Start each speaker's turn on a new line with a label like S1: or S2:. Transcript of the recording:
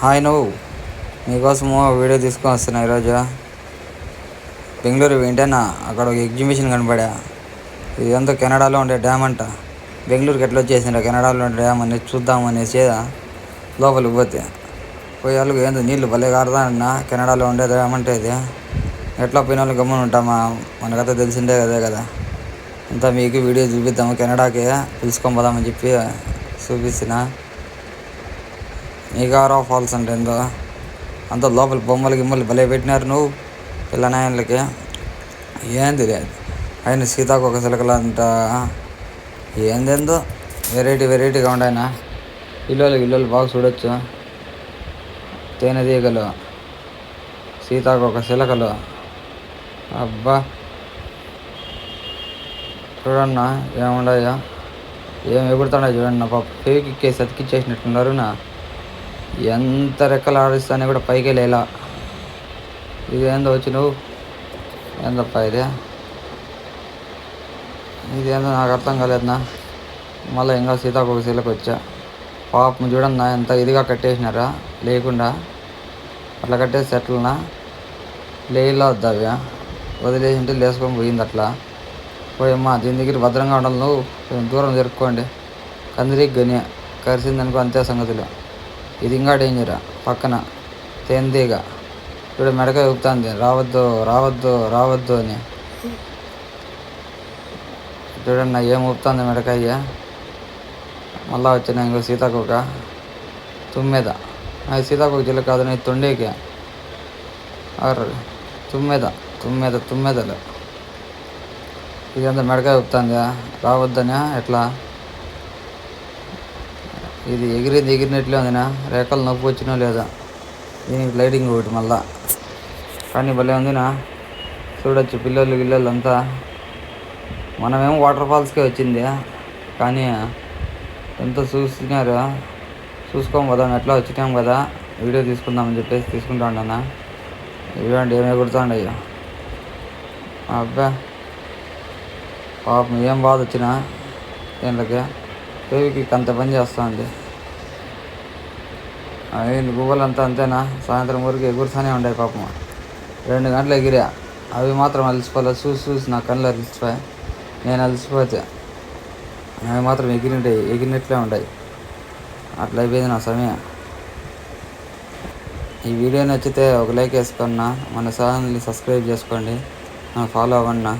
S1: Hi నువ్వు నీకోసము video తీసుకొని వస్తున్నా ఈరోజు. బెంగళూరు వింటేనా అక్కడ ఒక ఎగ్జిబిషన్ కనపడా. ఇదంతా కెనడాలో ఉండే డ్యామ్ అంట. బెంగళూరుకి ఎట్లా వచ్చేసిండ కెనడాలో ఉండే డ్యామ్ అనేది చూద్దామనేసి లోపలికి పోతే పోయే వాళ్ళకి ఏందో నీళ్ళు భలే కారదాన్న. కెనడాలో ఉండే డ్యామ్ అంటే ఇది. ఎట్లా పోయిన వాళ్ళు గమ్మున ఉంటామా, మనకైతే తెలిసిందే కదా. అంతా మీకు వీడియో చూపిద్దాము, కెనడాకి పిలుచుకొని పోదామని చెప్పి చూపిస్తున్నా. నిగారా ఫాల్స్ అంటే ఏందో అంత లోపల బొమ్మలు గిమ్మలు భలే పెట్టినారు నువ్వు పిల్లనాయనలకి. ఏంది ఆయన సీతాకోక చిలకలు అంట, ఏందేందో వెరైటీగా ఉండాయన. ఇల్లు బాగా చూడొచ్చు. తేనెటీగలు, సీతాకోక చిలకలు, అబ్బా చూడన్నా ఏముండయో, ఏం ఎగురుతున్నాయి చూడండి. నా పాప పేకిక్కేసి అతికిచ్చేసినట్టున్నారు. ఎంత రెక్కలు ఆడిస్తానే కూడా పైకి లేలా. ఇదేందో వచ్చి నువ్వు ఏందప్ప ఇదేందో నాకు అర్థం కాలేదన్నా. మళ్ళీ ఇంకా సీతాకోక శీలకు వచ్చా. పాపం చూడన్నా ఎంత ఇదిగా కట్టేసినారా, లేకుండా అట్లా కట్టేసి ఎట్లనా లేలా వద్దావ్యా వదిలేసింటే లేసుకొని పోయింది. అట్లా పోయమ్మా, దీని దగ్గర భద్రంగా ఉండాలి. నువ్వు కొంచెం దూరం జరుపుకోండి. కందిరికి గని కరిసిందనుకో అంతే సంగతులు. ఇది ఇంకా డేంజరా. పక్కన తేనెటీగ చూడ మెడకాయ ఊపుతుంది, రావద్దు అని. చూడండి ఏం ఊపుతుంది మెడకాయ. మళ్ళా వచ్చిన ఇంకో సీతాకోక తుమ్మెద. అది సీతాకోక చిల్ల కాదు, నీ తొండేకి తుమ్మెదలు. ఇదంతా మెడకాయ ఊపుతుంది, రావద్దనే ఎట్లా. ఇది ఎగిరినట్లే ఉందినా, రేఖలు నొప్పి వచ్చినా లేదా. దీనికి లైటింగ్ ఒకటి మళ్ళా, కానీ భలే ఉందినా. చూడొచ్చు పిల్లలు అంతా. మనమేమో వాటర్ ఫాల్స్కే వచ్చింది, కానీ ఎంత చూస్తున్నారు. చూసుకోం కదా, ఎట్లా వచ్చినాం కదా, వీడియో తీసుకుందామని చెప్పేసి తీసుకుంటా ఉన్నాను. ఇవ్వండి ఏమి ఎగురుతాండయ్యో. అబ్బా పాపం ఏం బాధ వచ్చినా దీంట్లోకి. బేబీకి అంత పని చేస్తుంది. అవి గువ్వలు అంతా అంతేనా, సాయంత్రం వరకు ఎగురుతూనే ఉండే పాపం. 2 గంటలు ఎగిరా, అవి మాత్రం అలసిపోలే. చూసి నా కళ్ళు అలసిపోయాయి. నేను అలసిపోతే అవి మాత్రం ఎగిరినట్లే ఉంటాయి. అట్లా అయిపోయింది నా సమయం. ఈ వీడియో నచ్చితే ఒక లైక్ వేసుకున్నా, మన ఛానల్ని సబ్స్క్రైబ్ చేసుకోండి, ఫాలో అవ్వండి.